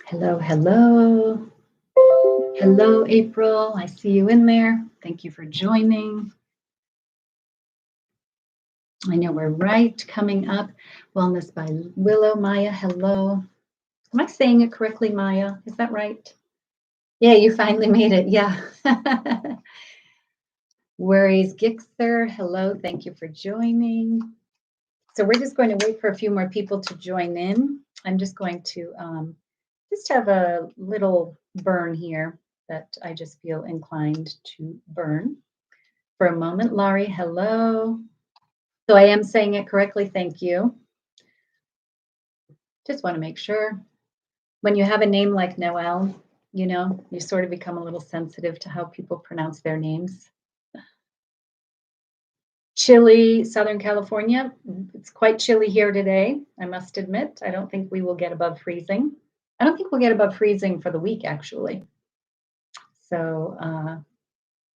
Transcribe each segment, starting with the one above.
Hello, hello. Hello, April. I see you in there. Thank you for joining. I know we're right coming up. Wellness by Willow. Maya, hello. Am I saying it correctly, Maya? Is that right? Yeah, you finally made it. Yeah. Worries Gixer, hello. Thank you for joining. So we're just going to wait for a few more people to join in. I'm just going to just have a little burn here that I just feel inclined to burn for a moment. Laurie, hello. So I am saying it correctly. Thank you. Just want to make sure. When you have a name like Noel, you sort of become a little sensitive to how people pronounce their names. Chilly, Southern California. It's quite chilly here today, I must admit. I don't think we will get above freezing. I don't think we'll get above freezing for the week, actually. So,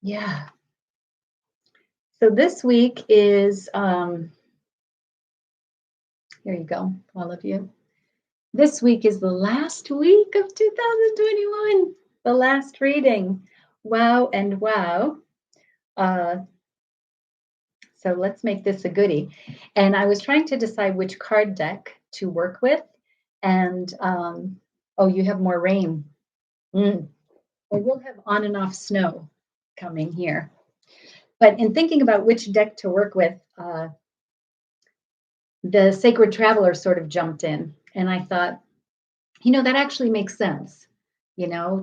yeah. So this week is, here you go, all of you. This week is the last week of 2021, the last reading. Wow and wow. So let's make this a goodie. And I was trying to decide which card deck to work with. And, oh, you have more rain. Well, we'll have on and off snow coming here. But in thinking about which deck to work with, the Sacred Traveler sort of jumped in. And I thought, that actually makes sense,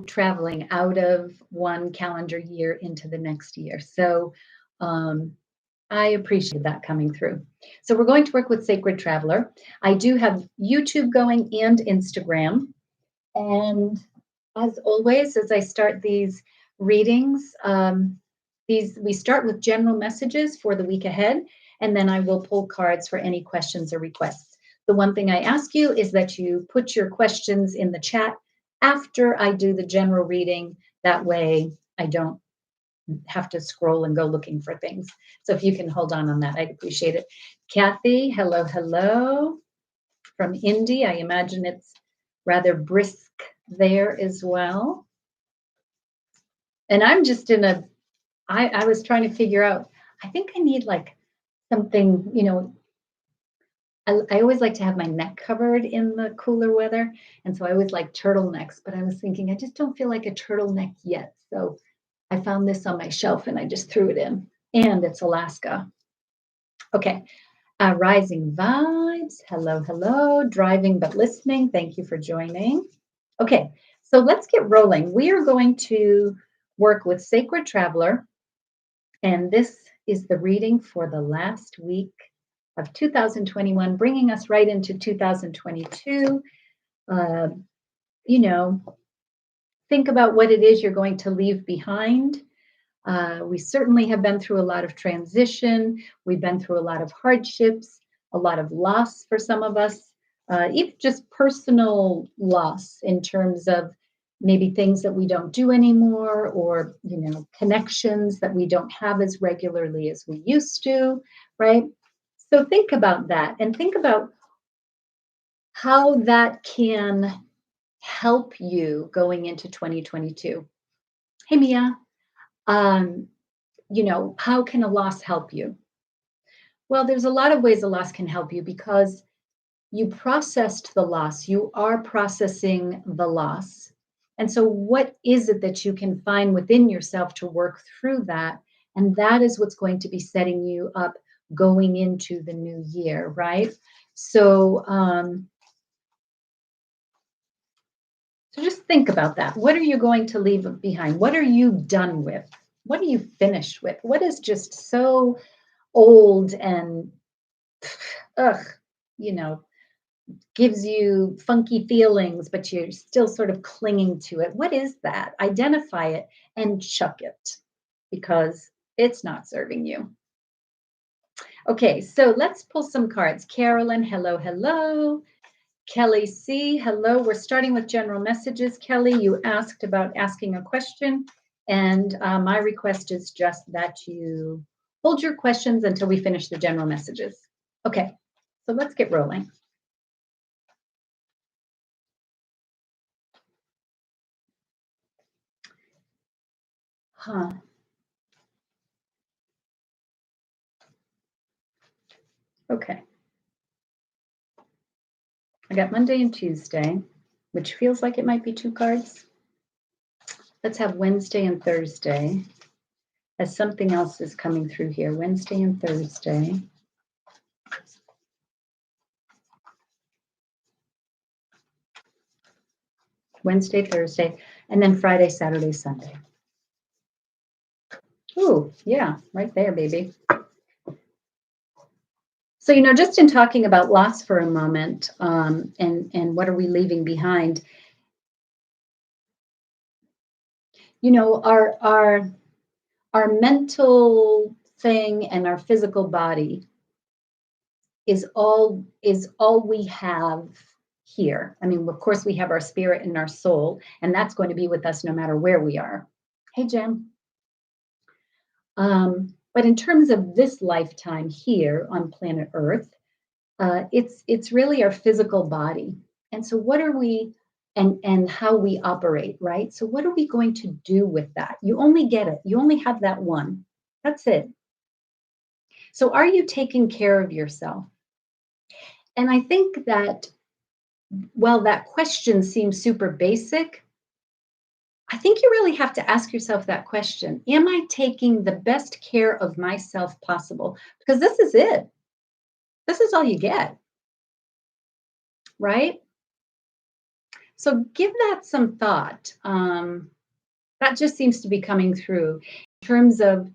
traveling out of one calendar year into the next year. So I appreciate that coming through. So we're going to work with Sacred Traveler. I do have YouTube going and Instagram. And as always, as I start these readings, we start with general messages for the week ahead, and then I will pull cards for any questions or requests. The one thing I ask you is that you put your questions in the chat after I do the general reading. That way I don't have to scroll and go looking for things. So if you can hold on that, I'd appreciate it. Kathy, hello, hello. From Indy, I imagine it's rather brisk there as well. And I'm just I was trying to figure out, I think I need like something, I always like to have my neck covered in the cooler weather. And so I always like turtlenecks, but I was thinking, I just don't feel like a turtleneck yet. So I found this on my shelf and I just threw it in. And it's Alaska. Okay. Rising Vibes. Hello, hello. Driving but listening. Thank you for joining. Okay. So let's get rolling. We are going to work with Sacred Traveler. And this is the reading for the last week of 2021, bringing us right into 2022. Think about what it is you're going to leave behind. We certainly have been through a lot of transition. We've been through a lot of hardships, a lot of loss for some of us, even just personal loss in terms of maybe things that we don't do anymore, or, connections that we don't have as regularly as we used to, right? So think about that and think about how that can help you going into 2022. Hey, Mia. How can a loss help you? Well, there's a lot of ways a loss can help you because you processed the loss. You are processing the loss. And so what is it that you can find within yourself to work through that? And that is what's going to be setting you up going into the new year, right? So, so just think about that. What are you going to leave behind? What are you done with? What are you finished with? What is just so old and, gives you funky feelings, but you're still sort of clinging to it? What is that? Identify it and chuck it because it's not serving you. Okay, so let's pull some cards. Carolyn, hello, hello. Kelly C, hello. We're starting with general messages. Kelly, you asked about asking a question, and my request is just that you hold your questions until we finish the general messages. Okay, so let's get rolling. Huh. Okay. I got Monday and Tuesday, which feels like it might be two cards. Let's have Wednesday and Thursday, as something else is coming through here. Wednesday and Thursday. Wednesday, Thursday, and then Friday, Saturday, Sunday. Ooh, yeah, right there, baby. So, just in talking about loss for a moment, and what are we leaving behind? Our mental thing and our physical body is all we have here. I mean, of course, we have our spirit and our soul, and that's going to be with us no matter where we are. Hey, Jen. But in terms of this lifetime here on planet Earth, it's really our physical body. And so, what are we and how we operate, right? So, what are we going to do with that? You only get it. You only have that one. That's it. So, are you taking care of yourself? And I think that while that question seems super basic, I think you really have to ask yourself that question. Am I taking the best care of myself possible? Because this is it. This is all you get, right? So give that some thought. That just seems to be coming through in terms of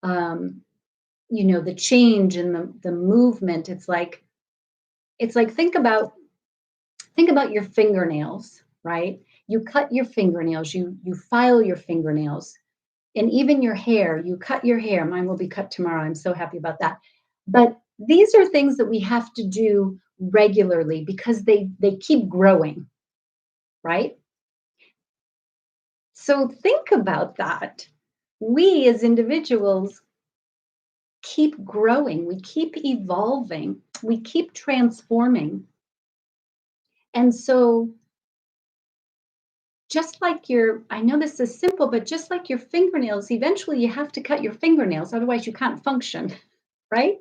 the change and the movement. It's like think about your fingernails, right? You cut your fingernails, you file your fingernails, and even your hair, you cut your hair. Mine will be cut tomorrow. I'm so happy about that. But these are things that we have to do regularly because they keep growing, right? So think about that. We as individuals keep growing, we keep evolving, we keep transforming. And so just like I know this is simple, but just like your fingernails, eventually you have to cut your fingernails, otherwise you can't function, right?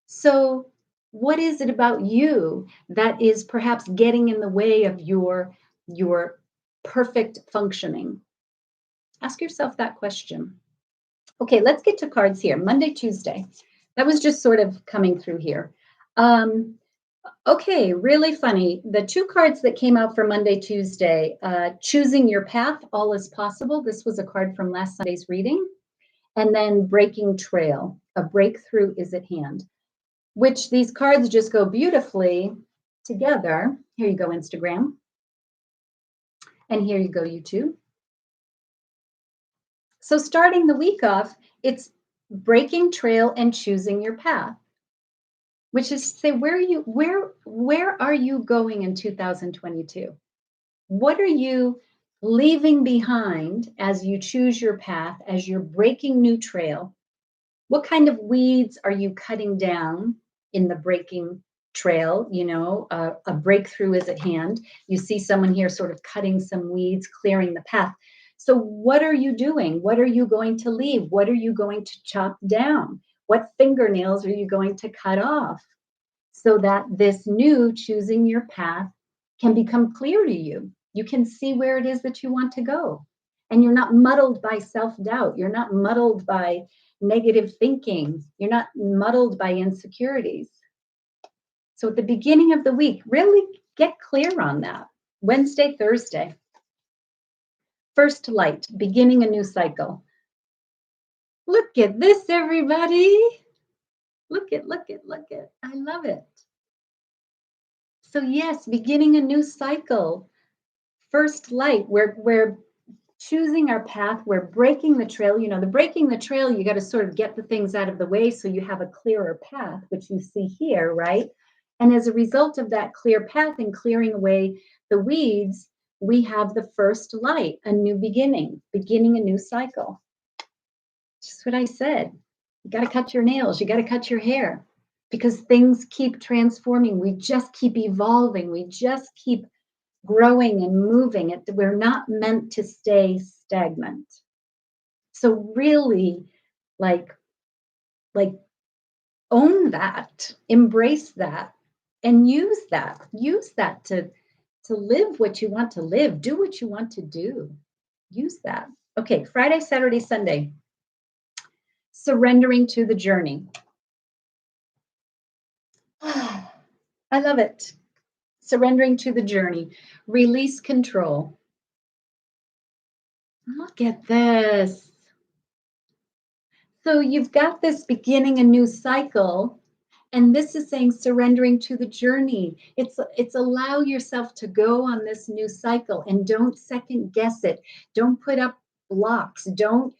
So, what is it about you that is perhaps getting in the way of your perfect functioning? Ask yourself that question. Okay, let's get to cards here. Monday, Tuesday. That was just sort of coming through here. Okay, really funny. The two cards that came out for Monday, Tuesday, choosing your path, all is possible. This was a card from last Sunday's reading. And then breaking trail, a breakthrough is at hand, which these cards just go beautifully together. Here you go, Instagram. And here you go, YouTube. So starting the week off, it's breaking trail and choosing your path, which is to say, where are you going in 2022? What are you leaving behind as you choose your path, as you're breaking new trail? What kind of weeds are you cutting down in the breaking trail? A breakthrough is at hand. You see someone here sort of cutting some weeds, clearing the path. So what are you doing? What are you going to leave? What are you going to chop down? What fingernails are you going to cut off so that this new choosing your path can become clear to you? You can see where it is that you want to go. And you're not muddled by self-doubt. You're not muddled by negative thinking. You're not muddled by insecurities. So at the beginning of the week, really get clear on that. Wednesday, Thursday. First light, beginning a new cycle. Look at this, everybody. Look at. I love it. So yes, beginning a new cycle. First light, we're choosing our path, we're breaking the trail. The breaking the trail, you got to sort of get the things out of the way so you have a clearer path, which you see here, right? And as a result of that clear path and clearing away the weeds, we have the first light, a new beginning a new cycle. Just what I said. You got to cut your nails, you got to cut your hair, because things keep transforming. We just keep evolving. We just keep growing and moving. We're not meant to stay stagnant. So really, like, like own that, embrace that, and use that. Use that to live what you want to live, do what you want to do. Use that. Okay, Friday, Saturday, Sunday. Surrendering to the journey. I love it. Surrendering to the journey. Release control. Look at this. So you've got this beginning a new cycle, and this is saying surrendering to the journey. It's allow yourself to go on this new cycle and don't second guess it. Don't put up blocks. Don't,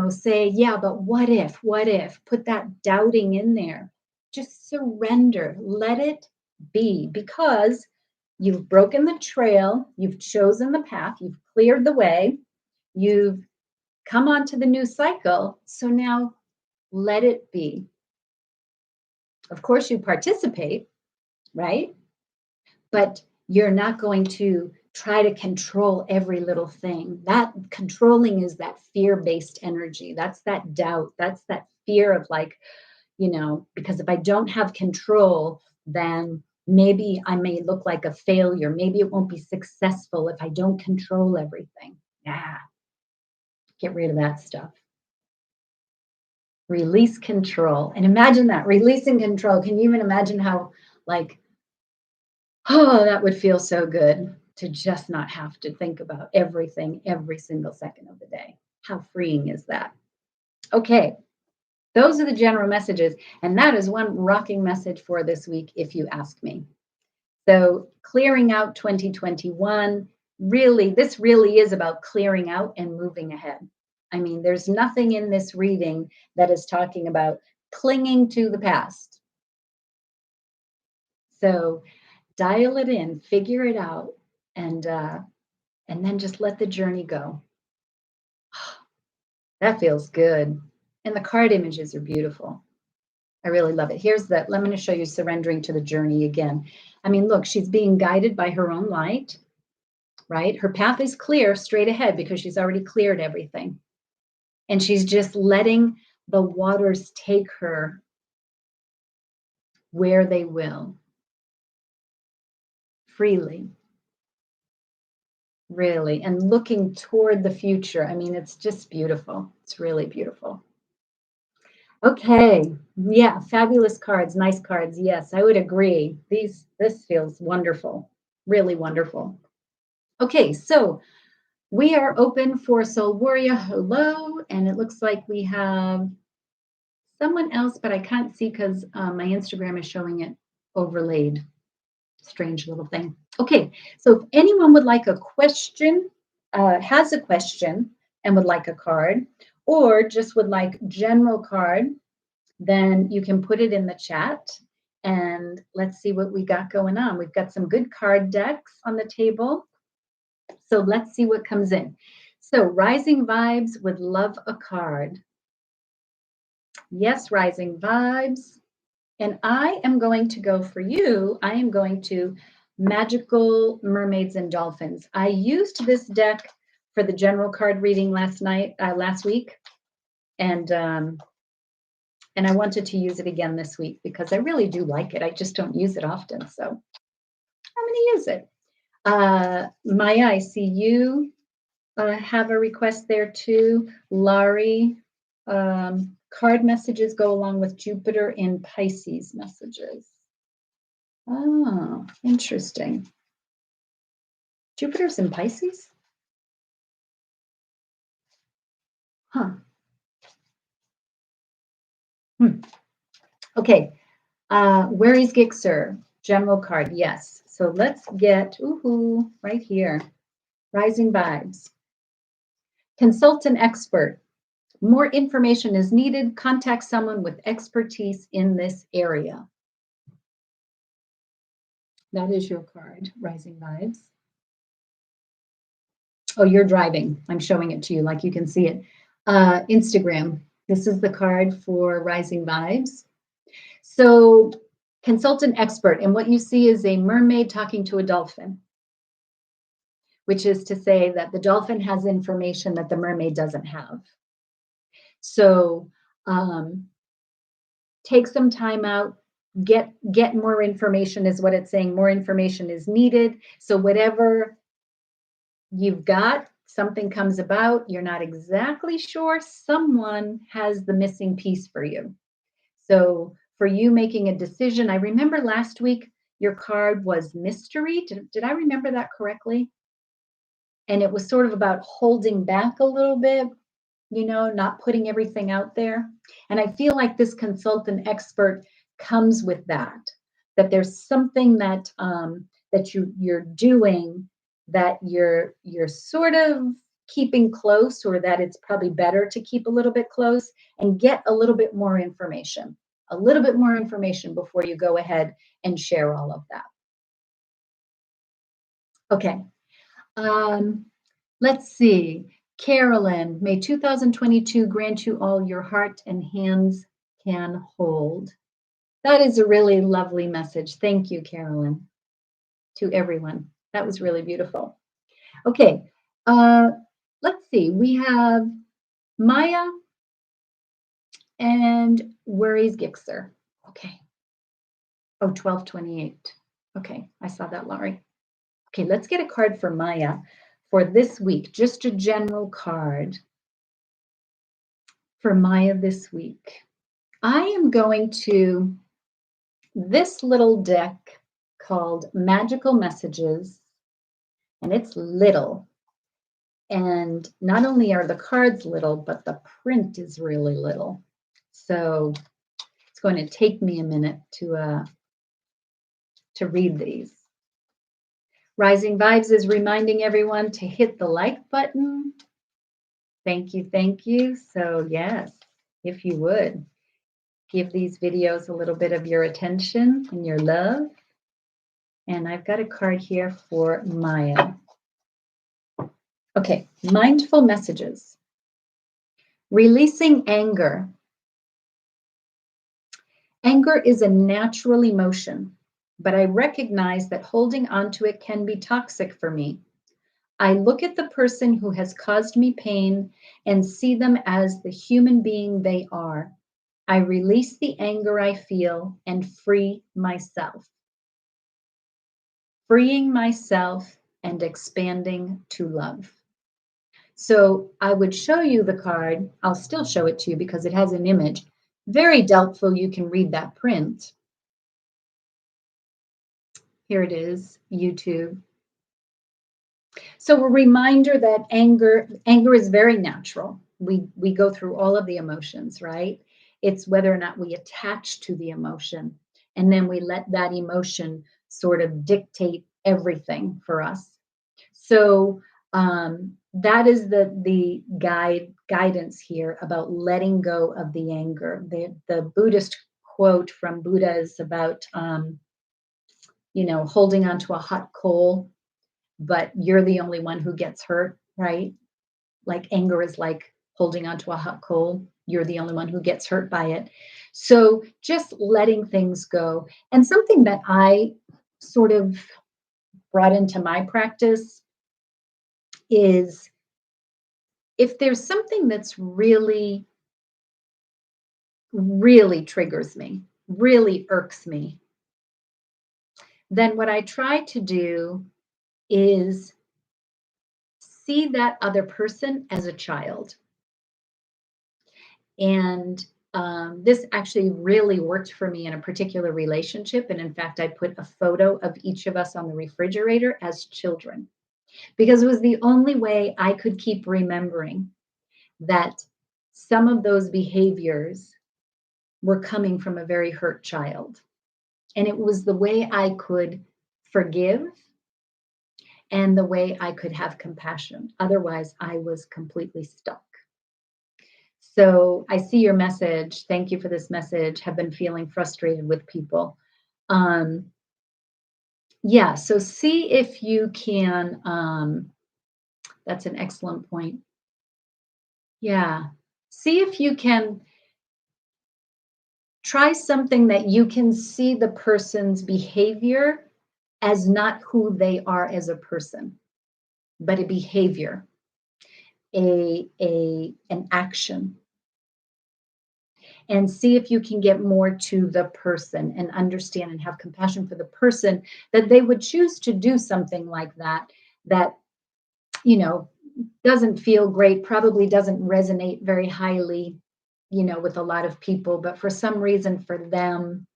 say, yeah, but what if? What if? Put that doubting in there. Just surrender. Let it be, because you've broken the trail, you've chosen the path, you've cleared the way, you've come onto the new cycle. So now let it be. Of course, you participate, right? But you're not going to try to control every little thing. That controlling is that fear-based energy. That's that doubt. That's that fear of like, because if I don't have control, then maybe I may look like a failure. Maybe it won't be successful if I don't control everything. Yeah. Get rid of that stuff. Release control. And imagine that, releasing control. Can you even imagine how, like, oh, that would feel so good to just not have to think about everything every single second of the day. How freeing is that? Okay, those are the general messages. And that is one rocking message for this week, if you ask me. So, clearing out 2021, this really is about clearing out and moving ahead. I mean, there's nothing in this reading that is talking about clinging to the past. So, dial it in, figure it out, and then just let the journey go. That feels good. And the card images are beautiful. I really love it. I'm going to show you surrendering to the journey again. I mean, look, she's being guided by her own light, right? Her path is clear straight ahead because she's already cleared everything. And she's just letting the waters take her where they will, freely, really, and looking toward the future. I mean, it's just beautiful. It's really beautiful. Okay. Yeah, fabulous cards, nice cards. Yes, I would agree. This feels wonderful. Really wonderful. Okay, so we are open for Soul Warrior. Hello, and it looks like we have someone else, but I can't see because my Instagram is showing it overlaid. Strange little thing. Okay, so if anyone would like a question, has a question and would like a card, or just would like general card, then you can put it in the chat and let's see what we got going on. We've got some good card decks on the table. So let's see what comes in. So Rising Vibes would love a card. Yes, Rising Vibes. And I am going to go for you. I am going to Magical Mermaids and Dolphins. I used this deck for the general card reading last week. And I wanted to use it again this week because I really do like it. I just don't use it often. So I'm going to use it. Maya, I see you have a request there too. Laurie, card messages go along with Jupiter in Pisces messages. Oh, interesting. Jupiter's in Pisces? Huh. Okay. Where is Gixer? General card, yes. So let's get, right here. Rising Vibes. Consult an expert. More information is needed. Contact someone with expertise in this area. That is your card, Rising Vibes. Oh, you're driving. I'm showing it to you like you can see it. Instagram. This is the card for Rising Vibes. So consult an expert. And what you see is a mermaid talking to a dolphin, which is to say that the dolphin has information that the mermaid doesn't have. So um, take some time out, get more information is what it's saying. More information is needed. So whatever you've got, something comes about, you're not exactly sure, someone has the missing piece for you. So for you making a decision, I remember last week your card was mystery. Did I remember that correctly? And it was sort of about holding back a little bit, not putting everything out there. And I feel like this consultant expert comes with that there's something that you're doing that you're sort of keeping close, or that it's probably better to keep a little bit close and get a little bit more information before you go ahead and share all of that. Okay. Um, let's see. Carolyn, may 2022 grant you all your heart and hands can hold. That is a really lovely message. Thank you, Carolyn, to everyone. That was really beautiful. Okay, let's see. We have Maya and Worries Gixer. Okay. Oh, 1228. Okay, I saw that, Laurie. Okay, let's get a card for Maya for this week, just a general card for Maya this week. I am going to this little deck called Magical Messages, and it's little. And not only are the cards little, but the print is really little. So it's going to take me a minute to read these. Rising Vibes is reminding everyone to hit the like button. Thank you, thank you. So yes, if you would, give these videos a little bit of your attention and your love. And I've got a card here for Maya. Okay, mindful messages. Releasing anger. Anger is a natural emotion, but I recognize that holding on to it can be toxic for me. I look at the person who has caused me pain and see them as the human being they are. I release the anger I feel and free myself. Freeing myself and expanding to love. So I would show you the card. I'll still show it to you because it has an image. Very doubtful you can read that print. Here it is, YouTube. So a reminder that anger is very natural. We go through all of the emotions, right? It's whether or not we attach to the emotion, and then we let that emotion sort of dictate everything for us. So that is the guidance here about letting go of the anger. The Buddhist quote from Buddha is about holding on to a hot coal, but you're the only one who gets hurt, right? Like anger is like holding on to a hot coal. You're the only one who gets hurt by it. So just letting things go. And something that I sort of brought into my practice is if there's something that's really, really triggers me, really irks me, then what I try to do is see that other person as a child. And this actually really worked for me in a particular relationship. And in fact, I put a photo of each of us on the refrigerator as children, because it was the only way I could keep remembering that some of those behaviors were coming from a very hurt child. And it was the way I could forgive and the way I could have compassion. Otherwise, I was completely stuck. So I see your message. Thank you for this message. Have been feeling frustrated with people. Yeah, so see if you can, that's an excellent point. Yeah, see if you can try something that you can see the person's behavior as not who they are as a person, but a behavior, an action. and see if you can get more to the person and understand and have compassion for the person that they would choose to do something like that, that, you know, doesn't feel great, probably doesn't resonate very highly, with a lot of people, but for some reason for them,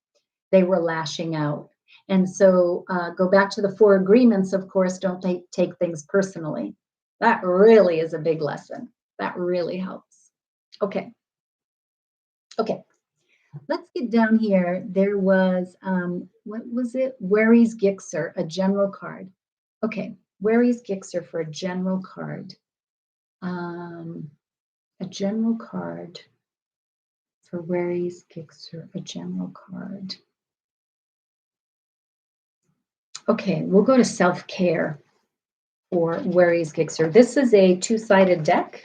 they were lashing out. And so go back to the 4 agreements, of course, don't take things personally. That really is a big lesson. That really helps. Okay. Okay. Let's get down here. There was, what was it? Worries Gixxer, a general card. Okay. Worries Gixxer for a general card. A general card for Worries Gixxer, a general card. Okay, we'll go to self-care for Worries Gixxer. This is a 2-sided deck,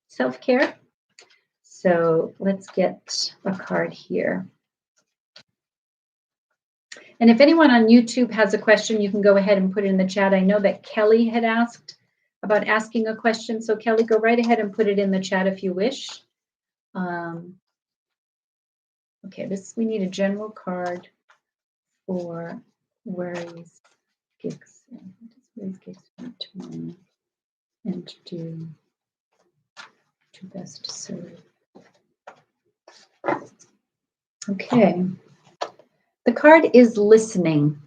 self-care. So let's get a card here. And if anyone on YouTube has a question, you can go ahead and put it in the chat. I know that Kelly had asked about asking a question. So Kelly, go right ahead and put it in the chat if you wish. Okay, we need a general card for Worries Gixxer. What does Worries Gixxer want to learn and do to best serve? Okay. The card is listening.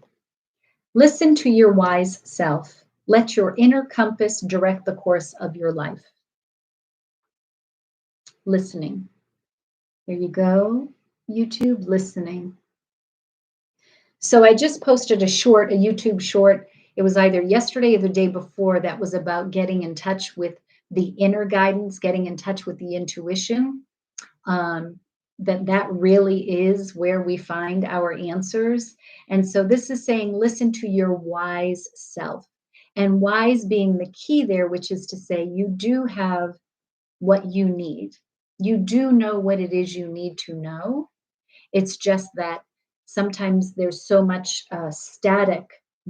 Listen to your wise self. Let your inner compass direct the course of your life. Listening. There you go, YouTube, listening. So I just posted a YouTube short. It was either yesterday or the day before, that was about getting in touch with the inner guidance, getting in touch with the intuition. That really is where we find our answers. And so this is saying, listen to your wise self. And wise being the key there, which is to say you do have what you need. You do know what it is you need to know. It's just that sometimes there's so much static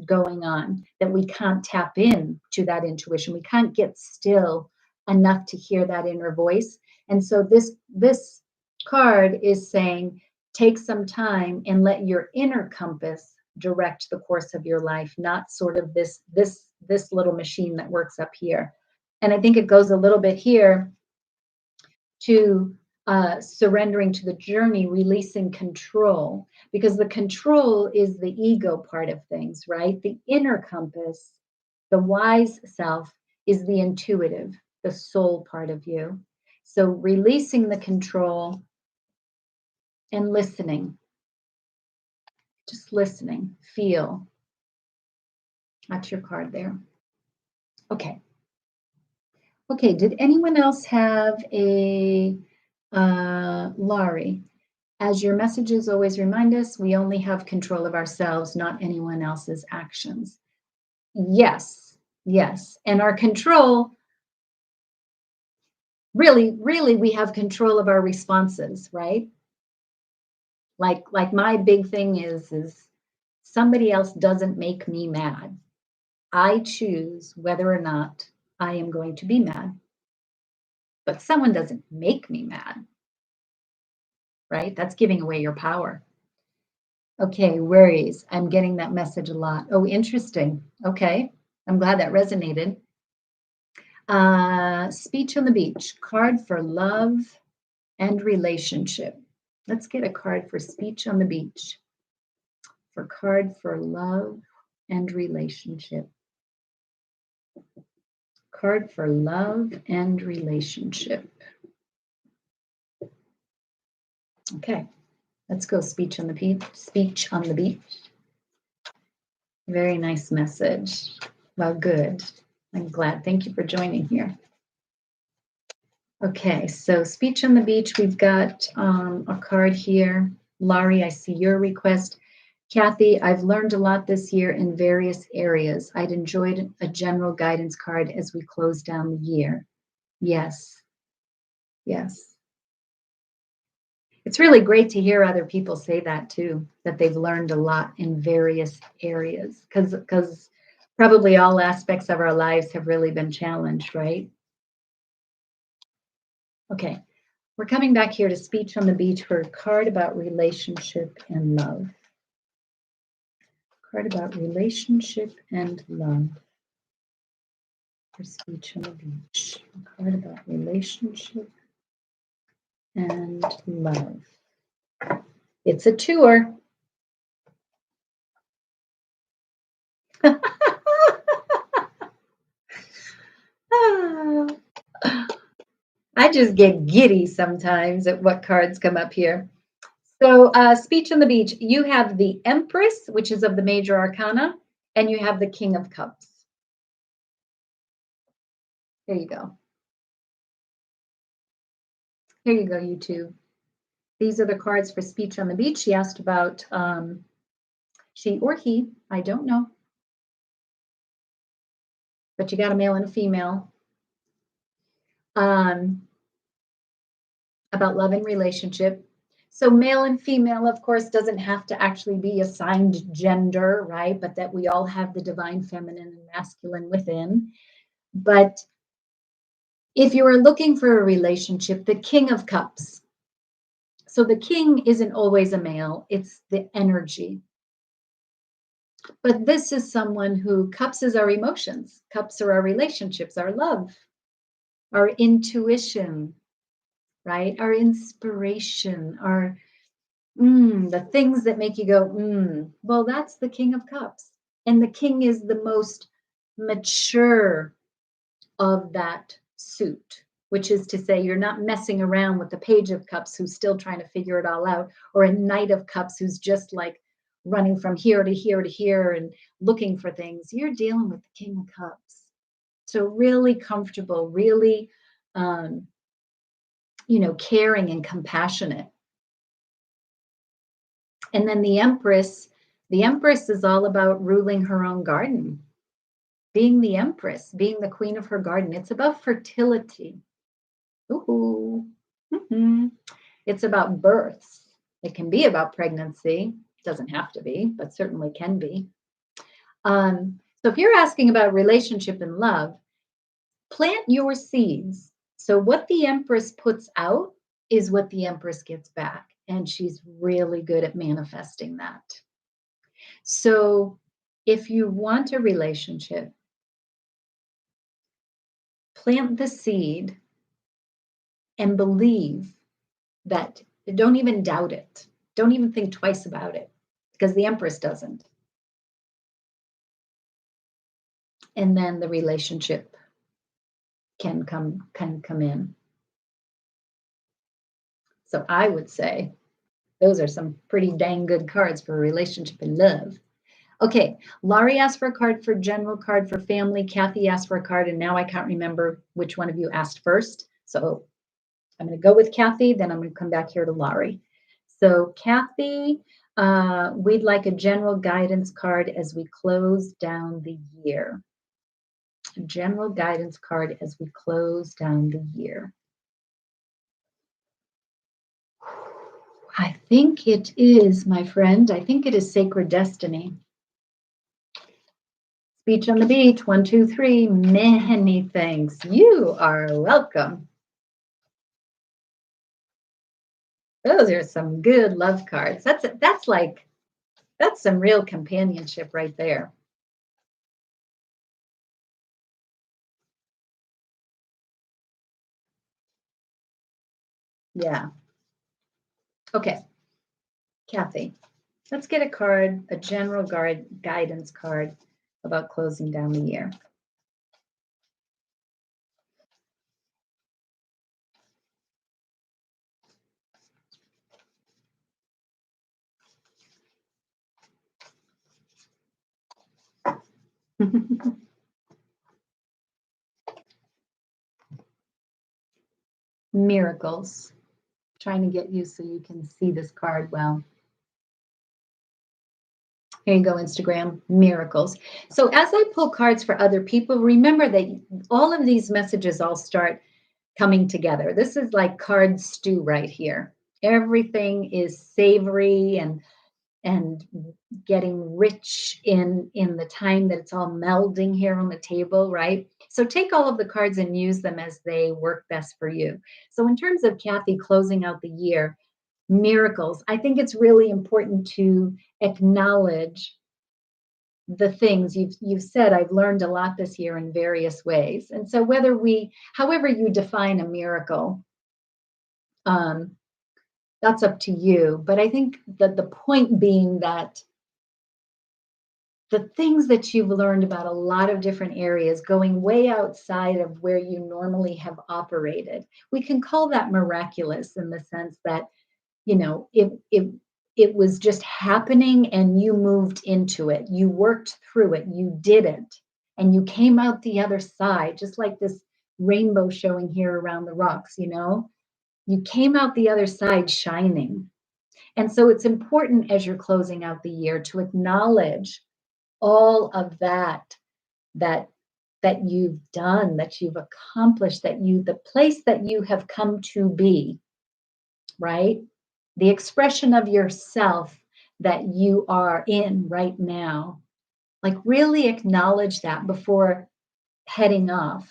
going on that we can't tap in to that intuition. We can't get still enough to hear that inner voice. And so this card is saying, take some time and let your inner compass direct the course of your life, not sort of this little machine that works up here. And I think it goes a little bit here to surrendering to the journey, releasing control, because the control is the ego part of things, right? The inner compass, the wise self, is the intuitive, the soul part of you. So releasing the control and listening, just listening, feel. That's your card there. Okay. Okay, did anyone else have a, Laurie? As your messages always remind us, we only have control of ourselves, not anyone else's actions. Yes, yes. And our control, really, we have control of our responses, right? Like my big thing is somebody else doesn't make me mad. I choose whether or not I am going to be mad. But someone doesn't make me mad, right? That's giving away your power. Okay, worries. I'm getting that message a lot. Oh, interesting. Okay, I'm glad that resonated. Speech on the beach, card for love and relationship. Let's get a card for speech on the beach. For card for love and relationship. Card for love and relationship. Okay, let's go speech on the beach. Speech on the beach. Very nice message. Well, good. I'm glad. Thank you for joining here. Okay, so speech on the beach, we've got a card here. Laurie, I see your request. Kathy, I've learned a lot this year in various areas. I'd enjoyed a general guidance card as we close down the year. Yes, yes. It's really great to hear other people say that too, that they've learned a lot in various areas, because probably all aspects of our lives have really been challenged, right? Okay, We're coming back here to Speech on the Beach for a card about relationship and love. Card about relationship and love for Speech on the Beach. A card about relationship and love. It's a tour. I just get giddy sometimes at what cards come up here. So Speech on the Beach, you have the Empress, which is of the major arcana, and you have the King of Cups. Here you go. Here you go, YouTube. These are the cards for Speech on the Beach. She asked about she or he, I don't know. But you got a male and a female. About love and relationship. So male and female, of course, doesn't have to actually be assigned gender, right? But that we all have the divine feminine and masculine within. But if you are looking for a relationship, the King of Cups. So the king isn't always a male, it's the energy. But this is someone who, cups is our emotions, cups are our relationships, our love, our intuition, right? Our inspiration, our the things that make you go, well, that's the King of Cups. And the king is the most mature of that suit, which is to say you're not messing around with the Page of Cups who's still trying to figure it all out, or a Knight of Cups who's just like running from here to here to here and looking for things. You're dealing with the King of Cups. So really comfortable, really, caring and compassionate. And then the Empress is all about ruling her own garden, being the Empress, being the queen of her garden. It's about fertility. Ooh. Mm-hmm. It's about births. It can be about pregnancy. It doesn't have to be, but certainly can be. So if you're asking about relationship and love, plant your seeds. So what the Empress puts out is what the Empress gets back. And she's really good at manifesting that. So if you want a relationship, plant the seed and believe that, don't even doubt it. Don't even think twice about it, because the Empress doesn't. And then the relationship can come in. So I would say those are some pretty dang good cards for a relationship and love. Okay, Laurie asked for a card for general, card for family. Kathy asked for a card, and now I can't remember which one of you asked first. So I'm going to go with Kathy, then I'm going to come back here to Laurie. So Kathy, we'd like a general guidance card as we close down the year. A general guidance card as we close down the year. I think it is, my friend, I think it is Sacred Destiny. Speech on the Beach, 1, 2, 3, many thanks. You are welcome. Those are some good love cards. That's some real companionship right there. Yeah. Okay, Kathy, let's get a card, a general guidance card about closing down the year. Miracles. Trying to get you so you can see this card well. Here you go, Instagram, miracles. So as I pull cards for other people, remember that all of these messages all start coming together. This is like card stew right here. Everything is savory and and getting rich in the time that it's all melding here on the table, right? So take all of the cards and use them as they work best for you. So in terms of Kathy closing out the year, miracles, I think it's really important to acknowledge the things you've said. I've learned a lot this year in various ways. And so however you define a miracle, um, that's up to you. But I think that the point being that the things that you've learned about a lot of different areas going way outside of where you normally have operated, we can call that miraculous in the sense that, it was just happening and you moved into it. You worked through it. You did it. And you came out the other side, just like this rainbow showing here around the rocks, You came out the other side shining. And so it's important as you're closing out the year to acknowledge all of that that you've done, that you've accomplished, the place that you have come to be, right? The expression of yourself that you are in right now. Like really acknowledge that before heading off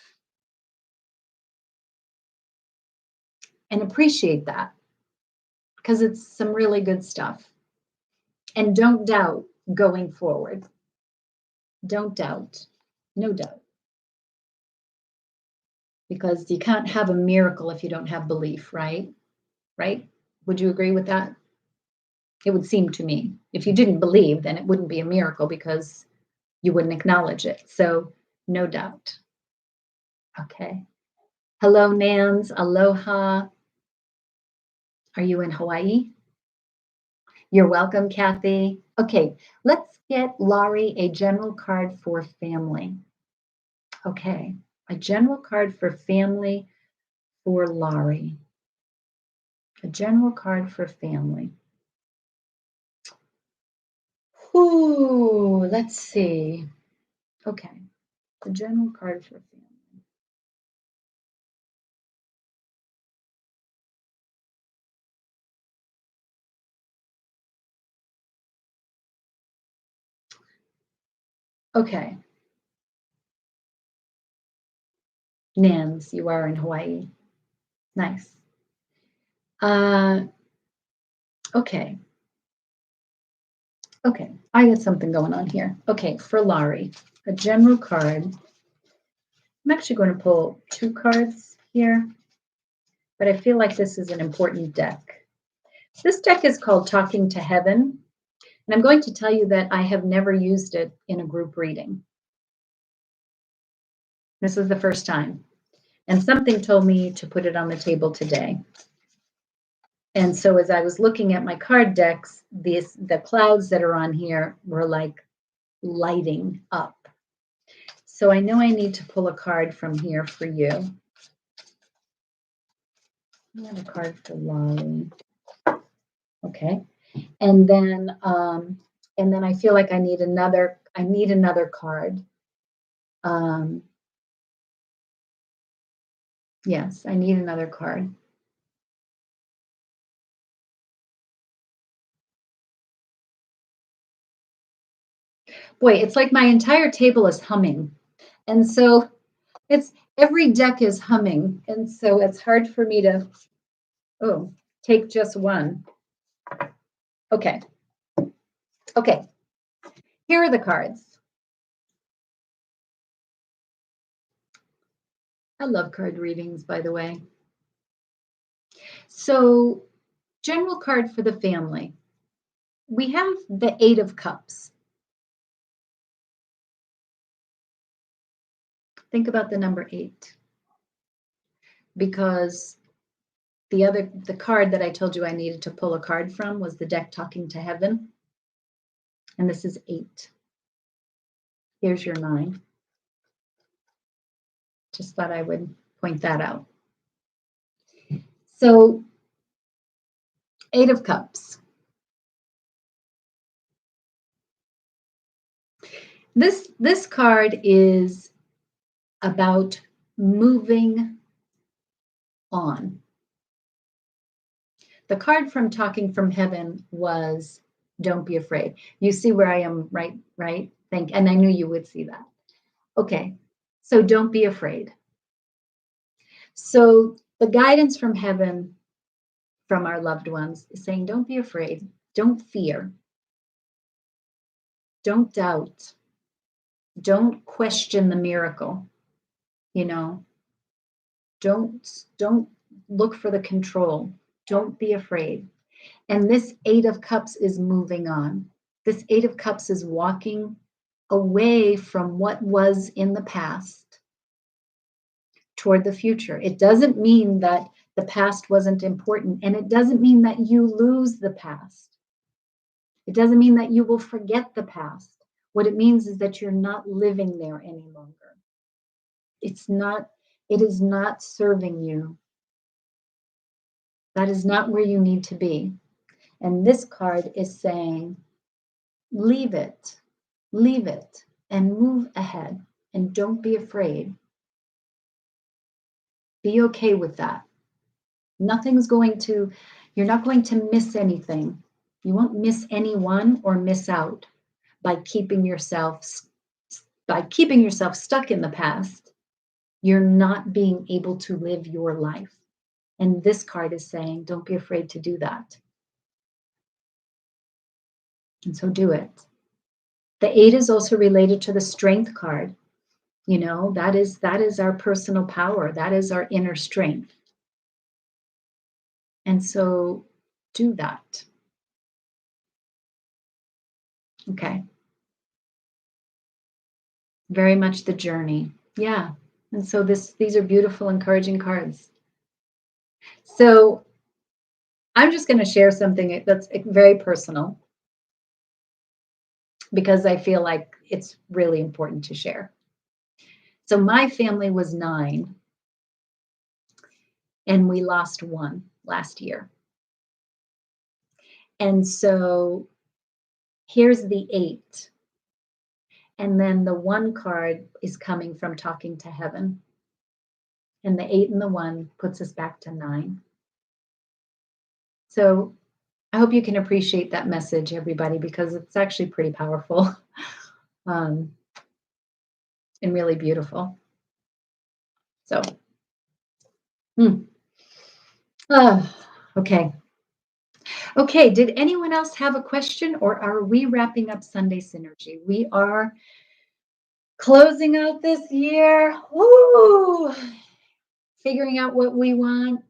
and appreciate that because it's some really good stuff. And don't doubt going forward. Don't doubt. No doubt. Because you can't have a miracle if you don't have belief, right? Right? Would you agree with that? It would seem to me. If you didn't believe, then it wouldn't be a miracle because you wouldn't acknowledge it. So, no doubt. Okay. Hello, Nans. Aloha. Are you in Hawaii? You're welcome, Kathy. Okay, let's get Laurie a general card for family. Okay, a general card for family for Laurie. A general card for family. Ooh, let's see. Okay, a general card for family. Okay. Nans, you are in Hawaii. Nice. Okay. Okay, I got something going on here. Okay, for Laurie, a general card. I'm actually going to pull 2 cards here, but I feel like this is an important deck. This deck is called Talking to Heaven, and I'm going to tell you that I have never used it in a group reading. This is the first time, and something told me to put it on the table today. And so as I was looking at my card decks, the clouds that are on here were like lighting up. So I know I need to pull a card from here for you. I have a card for Lolly. Okay. And then I feel like I need another card. Yes, I need another card. Boy, it's like my entire table is humming. And so every deck is humming. And so it's hard for me to, take just one. Okay. Okay. Here are the cards. I love card readings, by the way. So, general card for the family. We have the 8 of Cups. Think about the number 8. Because the card that I told you I needed to pull a card from was the deck Talking to Heaven. And this is 8. Here's your 9. Just thought I would point that out. So, 8 of Cups. This card is about moving on. The card from Talking from Heaven was Don't be afraid. You see where I am, right? Right? And I knew you would see that. Okay. So don't be afraid. So the guidance from heaven, from our loved ones, is saying, don't be afraid. Don't fear. Don't doubt. Don't question the miracle. You know, don't look for the control. Don't be afraid. And this 8 of Cups is moving on. This 8 of Cups is walking away from what was in the past toward the future. It doesn't mean that the past wasn't important, and it doesn't mean that you lose the past. It doesn't mean that you will forget the past. What it means is that you're not living there any longer. It is not serving you. That is not where you need to be. And this card is saying, leave it, and move ahead, and don't be afraid. Be okay with that. You're not going to miss anything. You won't miss anyone or miss out by keeping yourself stuck in the past. You're not being able to live your life. And this card is saying, don't be afraid to do that. And so do it. The 8 is also related to the Strength card. You know, that is our personal power. That is our inner strength. And so do that. Okay. Very much the journey. Yeah. And so these are beautiful, encouraging cards. So I'm just going to share something that's very personal because I feel like it's really important to share. So my family was 9 and we lost 1 last year. And so here's the 8. And then the 1 card is coming from talking to heaven. And the 8 and the 1 puts us back to 9. So I hope you can appreciate that message, everybody, because it's actually pretty powerful and really beautiful. So, okay. Okay, did anyone else have a question, or are we wrapping up Sunday Synergy? We are closing out this year. Woo! Figuring out what we want.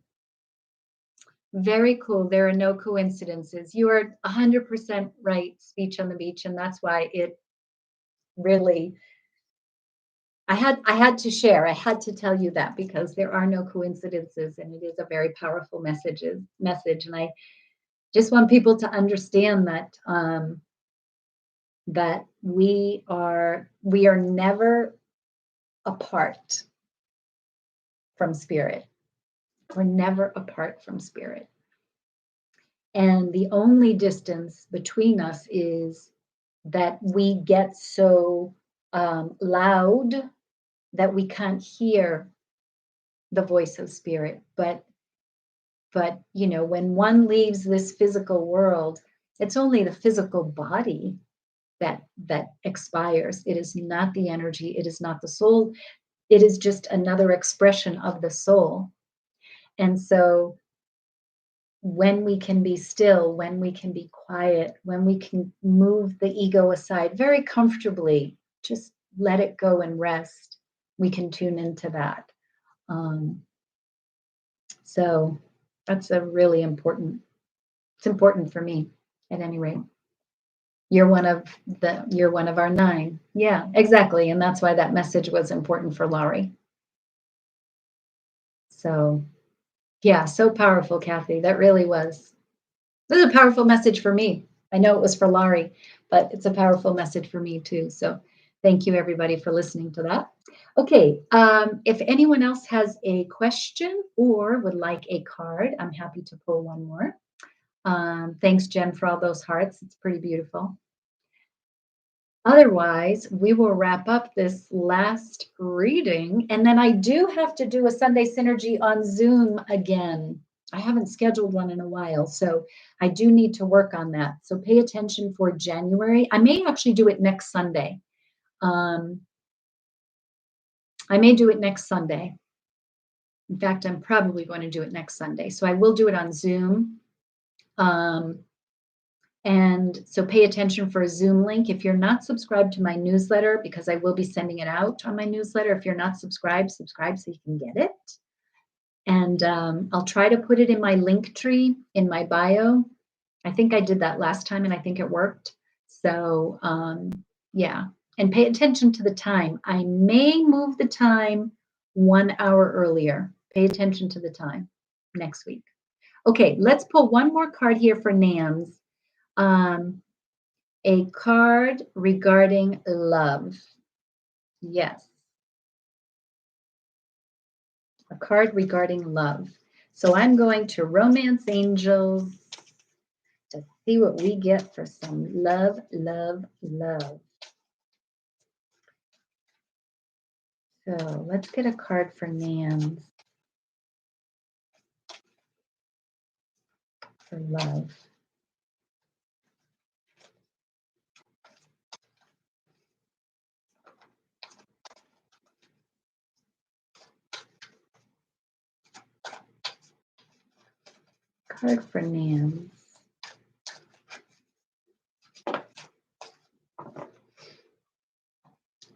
Very cool. There are no coincidences. You are 100% right, Speech on the Beach, and that's why it really, I had to share. I had to tell you that because there are no coincidences, and it is a very powerful message. And I just want people to understand that that we are never apart from spirit. We're never apart from spirit. And the only distance between us is that we get so loud that we can't hear the voice of spirit. But you know, when one leaves this physical world, it's only the physical body that expires. It is not the energy. It is not the soul. It is just another expression of the soul. And so when we can be still, when we can be quiet, when we can move the ego aside very comfortably, just let it go and rest, we can tune into that. So that's a really important, it's important for me at any rate. You're one of our 9. Yeah, exactly. And that's why that message was important for Laurie. So yeah, so powerful, Kathy. That really was. It was a powerful message for me. I know it was for Laurie, but it's a powerful message for me too. So thank you everybody for listening to that. Okay, if anyone else has a question or would like a card, I'm happy to pull one more. Thanks, Jen, for all those hearts. It's pretty beautiful. Otherwise, we will wrap up this last reading. And then I do have to do a Sunday Synergy on Zoom again. I haven't scheduled one in a while, so I do need to work on that. So pay attention for January. I may actually do it next Sunday. Um, I may do it next Sunday. In fact, I'm probably going to do it next Sunday. So I will do it on Zoom. Um, and so pay attention for a Zoom link. If you're not subscribed to my newsletter, because I will be sending it out on my newsletter. If you're not subscribed, subscribe so you can get it. And I'll try to put it in my link tree in my bio. I think I did that last time and I think it worked. So yeah, and pay attention to the time. I may move the time 1 hour earlier. Pay attention to the time next week. Okay, let's pull one more card here for NAMS. A card regarding love. Yes. A card regarding love. So I'm going to Romance Angels to see what we get for some love, love, love. So let's get a card for NAMS for love. Card for NAMS.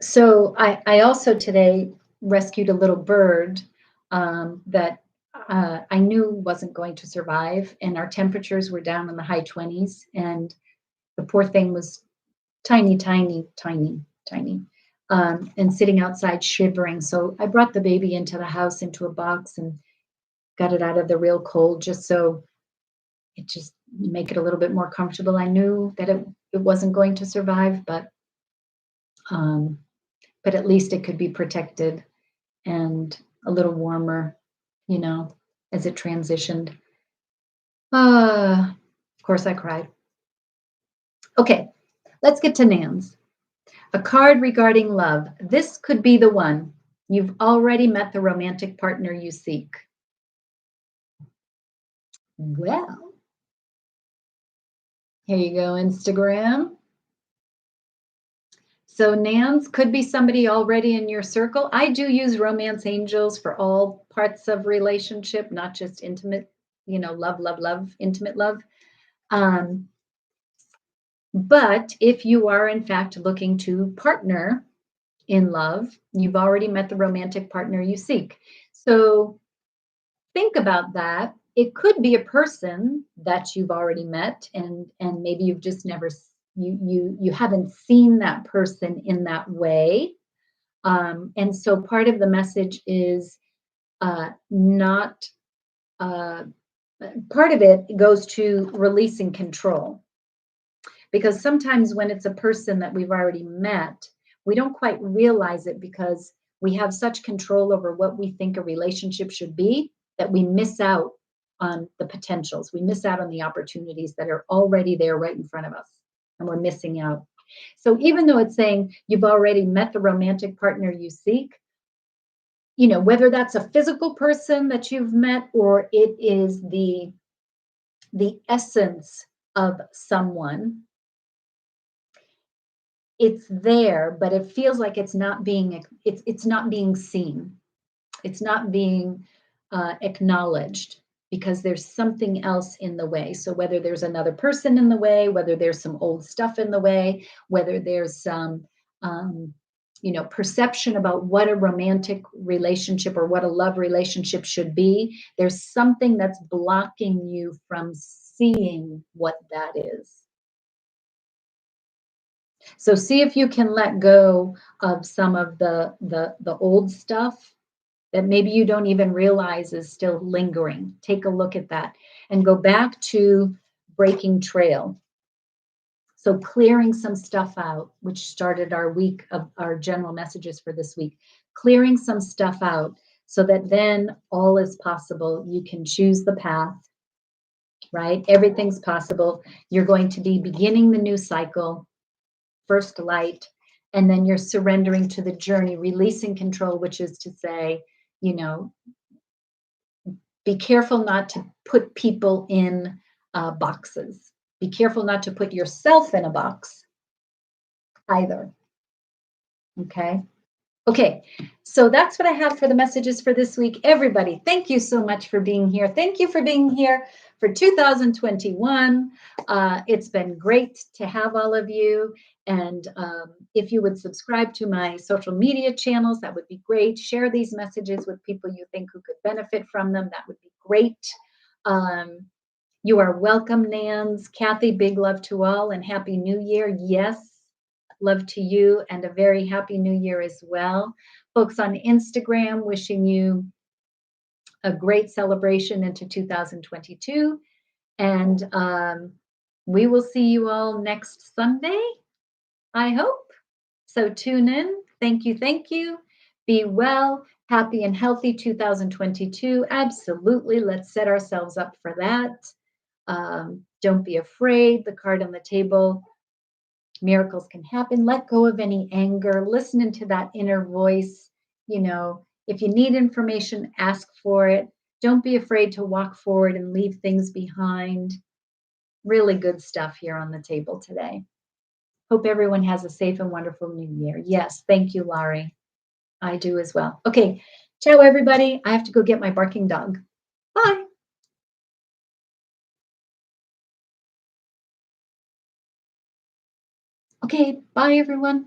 So I also today rescued a little bird that I knew wasn't going to survive, and our temperatures were down in the high 20s, and the poor thing was tiny, tiny, tiny, tiny, and sitting outside shivering. So I brought the baby into the house into a box and got it out of the real cold just so it just make it a little bit more comfortable. I knew that it wasn't going to survive, but at least it could be protected and a little warmer, you know, as it transitioned. Of course I cried. Okay, let's get to NAMS. A card regarding love. This could be the one. You've already met the romantic partner you seek. Well, here you go, Instagram. So NAMS could be somebody already in your circle. I do use Romance Angels for all parts of relationship, not just intimate, love, love, love, intimate love. But if you are in fact looking to partner in love, you've already met the romantic partner you seek. So think about that. It could be a person that you've already met, and maybe you've just never you haven't seen that person in that way. And so part of the message is not part of it goes to releasing control. Because sometimes when it's a person that we've already met, we don't quite realize it because we have such control over what we think a relationship should be that we miss out on the potentials. We miss out on the opportunities that are already there right in front of us, and we're missing out. So even though it's saying you've already met the romantic partner you seek, whether that's a physical person that you've met or it is the essence of someone, it's there, but it feels like it's not being seen. It's not being acknowledged because there's something else in the way. So whether there's another person in the way, whether there's some old stuff in the way, whether there's some perception about what a romantic relationship or what a love relationship should be, there's something that's blocking you from seeing what that is. So see if you can let go of some of the old stuff that maybe you don't even realize is still lingering. Take a look at that and go back to breaking trail. So clearing some stuff out, which started our week of our general messages for this week, clearing some stuff out so that then all is possible. You can choose the path, right? Everything's possible. You're going to be beginning the new cycle, first light, and then you're surrendering to the journey, releasing control, which is to say, Be careful not to put people in boxes. Be careful not to put yourself in a box either. Okay. Okay, so that's what I have for the messages for this week. Everybody, thank you so much for being here. Thank you for being here for 2021. It's been great to have all of you. And if you would subscribe to my social media channels, that would be great. Share these messages with people you think who could benefit from them. That would be great. You are welcome, Nans. Kathy, big love to all and Happy New Year. Yes, love to you and a very Happy New Year as well. Folks on Instagram, wishing you a great celebration into 2022. And we will see you all next Sunday, I hope. So tune in. Thank you. Thank you. Be well, happy and healthy 2022. Absolutely. Let's set ourselves up for that. Don't be afraid. The card on the table, miracles can happen. Let go of any anger. Listen into that inner voice. You know, if you need information, ask for it. Don't be afraid to walk forward and leave things behind. Really good stuff here on the table today. Hope everyone has a safe and wonderful new year. Yes, thank you, Laurie. I do as well. Okay, ciao, everybody. I have to go get my barking dog. Bye. Okay, bye, everyone.